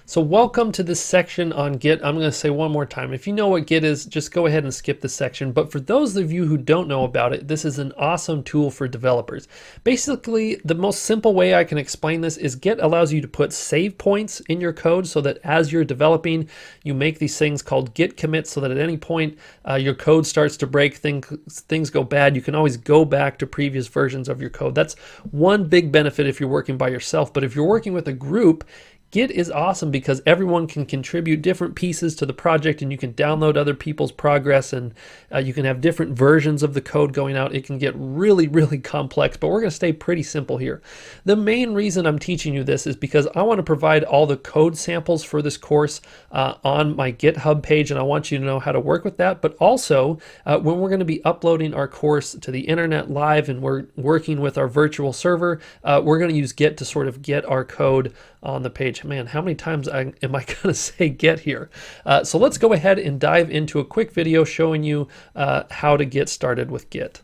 So welcome to this section on Git. I'm going to say one more time. If you know what Git is, just go ahead and skip this section. But for those of you who don't know about it, this is an awesome tool for developers. Basically, the most simple way I can explain this is Git allows you to put save points in your code so that as you're developing, you make these things called Git commits so that at any point your code starts to break, things go bad, you can always go back to previous versions of your code. That's one big benefit if you're working by yourself. But if you're working with a group, Git is awesome because everyone can contribute different pieces to the project and you can download other people's progress and you can have different versions of the code going out. It can get really, really complex, but we're going to stay pretty simple here. The main reason I'm teaching you this is because I want to provide all the code samples for this course on my GitHub page, and I want you to know how to work with that. But also, when we're going to be uploading our course to the internet live and we're working with our virtual server, we're going to use Git to sort of get our code on the page. Man, how many times am I going to say get here? So let's go ahead and dive into a quick video showing you how to get started with Git.